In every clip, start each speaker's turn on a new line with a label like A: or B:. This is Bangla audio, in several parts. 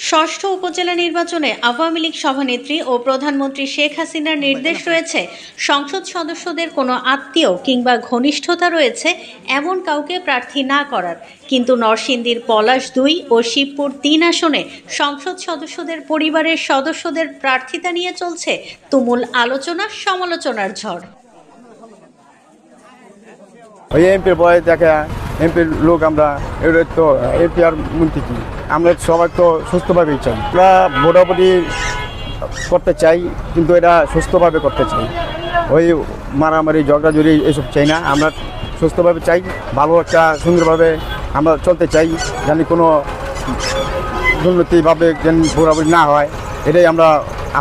A: ষষ্ঠ উপজেলা নির্বাচনে আওয়ামী লীগ সভানেত্রী ও প্রধানমন্ত্রী শেখ হাসিনার নির্দেশ রয়েছে সংসদ সদস্যদের কোনো আত্মীয় কিংবা ঘনিষ্ঠতা রয়েছে এমন কাউকে প্রার্থী না করার। কিন্তু নরসিংদীর পলাশ ২ ও শিবপুর ৩ আসনে সংসদ সদস্যদের পরিবারের সদস্যদের প্রার্থিতা নিয়ে চলছে তুমুল আলোচনা সমালোচনার ঝড়।
B: এমপির বয়স দেখা এমপির লোক আমরা এটা তো এমপি আর মন্ত্রী কি আমরা সবাই তো সুস্থভাবেই চাই। আমরা ভোটাভুটি করতে চাই কিন্তু এটা সুস্থভাবে করতে চাই, ওই মারামারি ঝগড়াঝড়ি এসব চাই না। আমরা সুস্থভাবে চাই, ভালো একটা সুন্দরভাবে আমরা চলতে চাই, যেন কোনো দুর্নীতিভাবে যেন ভোটাভুটি না হয়, এটাই আমরা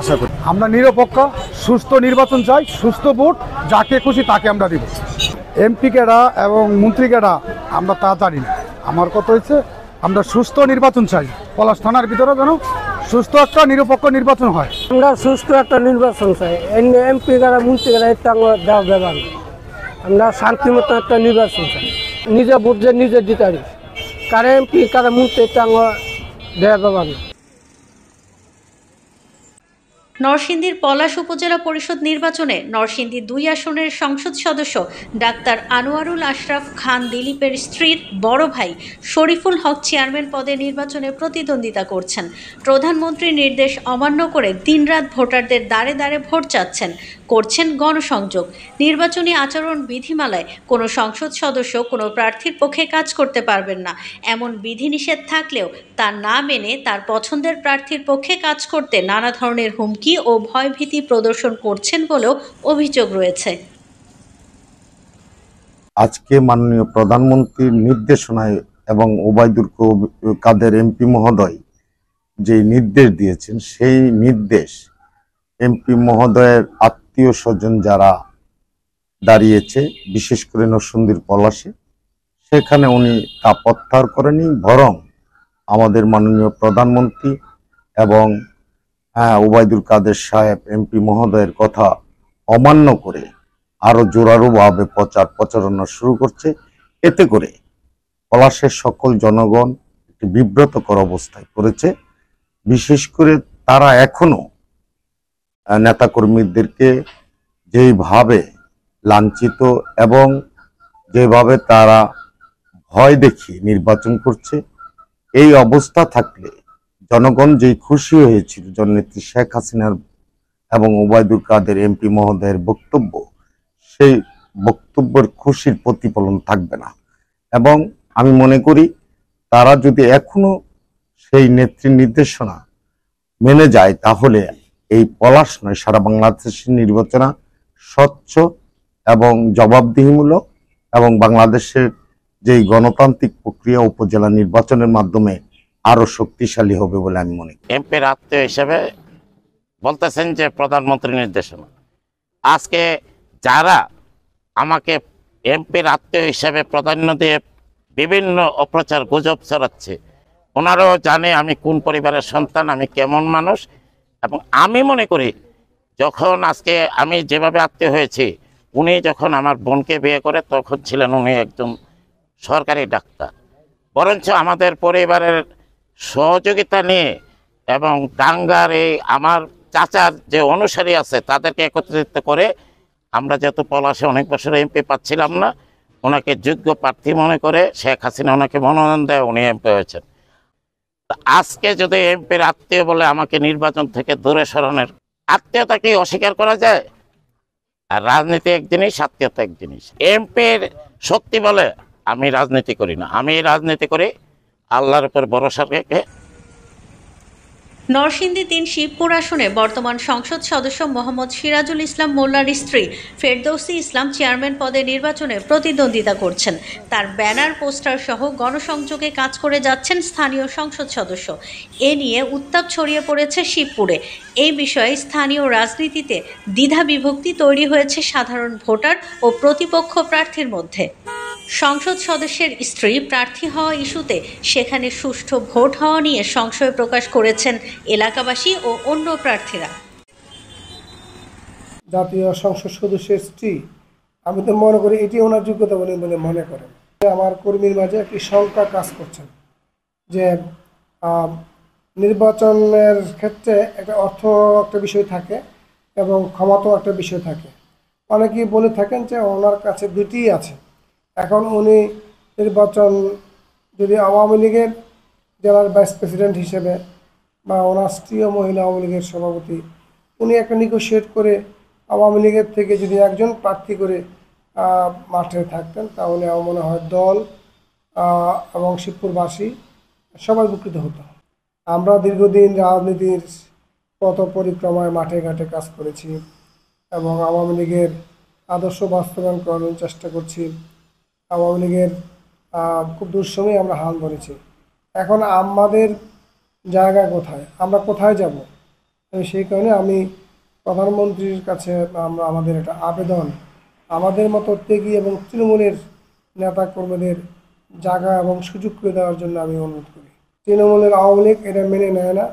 B: আশা করি।
C: আমরা নিরপেক্ষ সুস্থ নির্বাচন চাই, সুস্থ ভোট, যাকে খুশি তাকে আমরা দিব। এমপি কেডা এবং মন্ত্রী কেডা আমরা তা জানি না। আমার কথা হচ্ছে আমরা সুস্থ নির্বাচন চাই, পলাশ থানার ভিতরে যেন সুস্থ একটা নিরপেক্ষ নির্বাচন হয়।
D: আমরা সুস্থ একটা নির্বাচন চাই, এমপি কারা মন্ত্রী কারা এটা দেওয়া ব্যবহার। আমরা শান্তিমতো একটা নির্বাচন চাই, নিজে ভোট যে নিজে দিতে পারি, কারা এমপি কারা মন্ত্রী এটা দেওয়া ব্যবহার।
A: নরসিংদীর পলাশ উপজেলা পরিষদ নির্বাচনে নরসিংদী ২ আসনের সংসদ সদস্য ডাক্তার আনোয়ারুল আশরাফ খান দিলীপের স্ত্রীর বড় ভাই শরীফুল হক চেয়ারম্যান পদে নির্বাচনে প্রতিদ্বন্দ্বিতা করছেন। প্রধানমন্ত্রীর নির্দেশ অমান্য করে দিনরাত ভোটারদের দ্বারে দ্বারে ভোট চাচ্ছেন, করছেন গণসংযোগ। নির্বাচনী আচরণ বিধিমালায় কোনো সংসদ সদস্য কোনো প্রার্থীর পক্ষে কাজ করতে পারবেন না এমন বিধিনিষেধ থাকলেও তা না মেনে তার পছন্দের প্রার্থীর পক্ষে কাজ করতে নানা ধরনের হুমকি ও ভয়ভীতি প্রদর্শন করছেন বলেও অভিযোগ রয়েছে।
E: আজকে মাননীয় প্রধানমন্ত্রীর নির্দেশনায় এবং ওবায়দুল কাদের এমপি মহোদয় যে নির্দেশ দিয়েছেন, সেই নির্দেশ এমপি মহোদয়ের আত্মীয় স্বজন যারা দাঁড়িয়েছে, বিশেষ করে নরসিংদীর পলাশে, সেখানে উনি তা প্রত্যাহার করেনি, বরং আমাদের মাননীয় প্রধানমন্ত্রী এবং ওবায়দুল কাদের সাহেব এমপি মহোদয়ের কথা অমান্য করে আরো জোরালোভাবে প্রচারণা শুরু করছে। এতে করে পলাশের সকল জনগণ একটি বিব্রতকর অবস্থায় পড়েছে। বিশেষ করে তারা এখনো নেতাকর্মীদেরকে যেভাবে লাঞ্ছিত এবং যেভাবে তারা ভয় দেখিয়ে নির্বাচন করছে, এই অবস্থা থাকলে জনগণ যেই খুশি হয়েছিল জননেত্রী শেখ হাসিনার এবং ওবায়দুল কাদের এমপি মহোদয়ের বক্তব্য, সেই বক্তব্যের খুশির প্রতিফলন থাকবে না। এবং আমি মনে করি তারা যদি এখনো সেই নেত্রীর নির্দেশনা মেনে যায়, তাহলে এই পলাশ নয়, সারা বাংলাদেশের নির্বাচন স্বচ্ছ এবং জবাবদিহিমূলক এবং বাংলাদেশের যেই গণতান্ত্রিক প্রক্রিয়া উপজেলা নির্বাচনের মাধ্যমে আরো শক্তিশালী হবে বলে আমি মনে করি।
F: এমপির আত্মীয় হিসেবে বলতেছেন যে প্রধানমন্ত্রীর নির্দেশনা, আজকে যারা আমাকে এমপির আত্মীয় হিসেবে প্রাধান্য দিয়ে বিভিন্ন অপ্রচার গুজব ছড়াচ্ছে, ওনারাও জানে আমি কোন পরিবারের সন্তান, আমি কেমন মানুষ। এবং আমি মনে করি যখন আজকে আমি যেভাবে আত্মীয় হয়েছি, উনি যখন আমার বোনকে বিয়ে করে তখন ছিলেন উনি একজন সরকারি ডাক্তার, বরঞ্চ আমাদের পরিবারের সহযোগিতা নিয়ে এবং দাঙ্গার এই আমার চাচার যে অনুসারী আছে তাদেরকে একত্রিত করে আমরা যেহেতু পলাশে অনেক বছর এমপি পাচ্ছিলাম না, ওনাকে যোগ্য প্রার্থী মনে করে শেখ হাসিনা ওনাকে মনোনয়ন দেয়, উনি এমপি হয়েছেন। আজকে যদি এমপির আত্মীয় বলে আমাকে নির্বাচন থেকে দূরে সরানোর, আত্মীয়তা কি অস্বীকার করা যায়? আর রাজনীতি এক জিনিস, আত্মীয়তা এক জিনিস। এমপির শক্তি বলে আমি রাজনীতি করি না, আমি রাজনীতি করি আল্লাহর উপর ভরসা রেখে।
A: নরসিংদী ৩ শিবপুর আসনে বর্তমান সংসদ সদস্য মোহাম্মদ সিরাজুল ইসলাম মোল্লার স্ত্রী ফেরদৌসী ইসলাম চেয়ারম্যান পদে নির্বাচনে প্রতিদ্বন্দ্বিতা করছেন। তার ব্যানার পোস্টার সহ গণসংযোগে কাজ করে যাচ্ছেন স্থানীয় সংসদ সদস্য। এ নিয়ে উত্তাপ ছড়িয়ে পড়েছে শিবপুরে। এই বিষয়ে স্থানীয় রাজনীতিতে দ্বিধা বিভক্তি তৈরি হয়েছে সাধারণ ভোটার ও প্রতিপক্ষ প্রার্থীর মধ্যে। সংসদ সদস্যের স্ত্রী প্রার্থী হওয়া ইস্যুতে সেখানে সুষ্ঠু ভোট হওয়া নিয়ে সংশয় প্রকাশ করেছেন এলাকাবাসী ও অন্য প্রার্থীরা।
G: জাতীয় সংসদ সদস্যের স্ত্রী, আমি তো মনে করি এটি ওনার যোগ্যতা বলে মনে করেন। আমার কর্মীর মাঝে একটি শঙ্কা কাজ করছেন যে নির্বাচনের ক্ষেত্রে একটা বিষয় থাকে এবং ক্ষমতাও একটা বিষয় থাকে। অনেকেই বলে থাকেন যে ওনার কাছে দুটিই আছে। এখন উনি নির্বাচন যদি আওয়ামী লীগের জেলার ভাইস প্রেসিডেন্ট হিসেবে বা ওনার স্ত্রীও মহিলা আওয়ামী লীগের সভাপতি, উনি একটা নেগোশিয়েট করে আওয়ামী লীগের থেকে যদি একজন প্রার্থী করে মাঠে থাকতেন, তাহলে আমার মনে হয় দল এবং শিবপুরবাসী সবাই উপকৃত হতো। আমরা দীর্ঘদিন রাজনীতির পথ পরিক্রমায় মাঠে ঘাটে কাজ করেছি এবং আওয়ামী লীগের আদর্শ বাস্তবায়ন করার চেষ্টা করছি। আওয়ামী লীগের খুব দুঃসময়ে আমরা হাল ধরেছি। এখন আমাদের জায়গা কোথায়, আমরা কোথায় যাব, সেই কারণে আমি প্রধানমন্ত্রীর কাছে আমাদের একটা আবেদন, আমাদের মতো ত্যাগী এবং তৃণমূলের নেতা কর্মীদের জায়গা এবং সুযোগ করে দেওয়ার জন্য আমি অনুরোধ করি। তৃণমূলের আওয়ামী লীগ এটা মেনে নেয় না।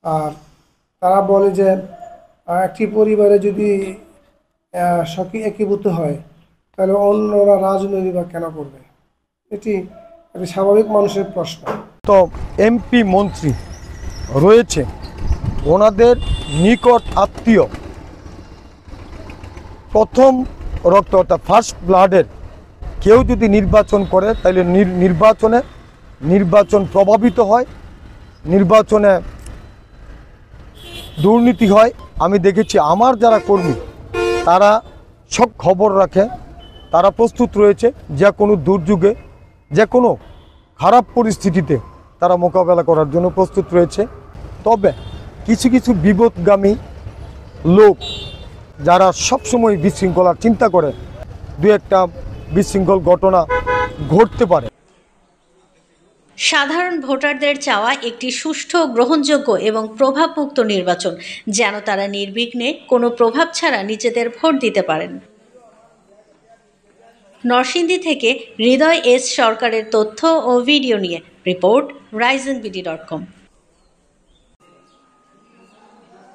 G: আর তারা বলে যে একটি পরিবারে যদি একীভূত হয় তাহলে অন্যরা রাজনীতি বা কেন করবে, এটি একটি স্বাভাবিক মানুষের প্রশ্ন।
C: তো এমপি মন্ত্রী রয়েছে, ওনাদের নিকট আত্মীয় প্রথম রক্ত অর্থাৎ ফার্স্ট ব্লাডের কেউ যদি নির্বাচন করে তাহলে নির্বাচন প্রভাবিত হয়, নির্বাচনে দুর্নীতি হয়। আমি দেখেছি আমার যারা কর্মী তারা সব খবর রাখে, তারা প্রস্তুত রয়েছে যে কোনো দুর্যোগে, যে কোনো খারাপ পরিস্থিতিতে তারা মোকাবেলা করার জন্য প্রস্তুত রয়েছে। তবে কিছু কিছু বিপদগামী লোক যারা সবসময় বিশৃঙ্খলার চিন্তা করে, দু একটা বিশৃঙ্খল ঘটনা ঘটতে পারে।
A: সাধারণ ভোটারদের চাওয়া একটি সুষ্ঠু, গ্রহণযোগ্য এবং প্রভাবমুক্ত নির্বাচন, যেন তারা নির্বিঘ্নে কোনো প্রভাব ছাড়া নিজেদের ভোট দিতে পারেন। নরসিংদী থেকে হৃদয় এস সরকারের তথ্য ও ভিডিও নিয়ে রিপোর্ট RisenBD.com।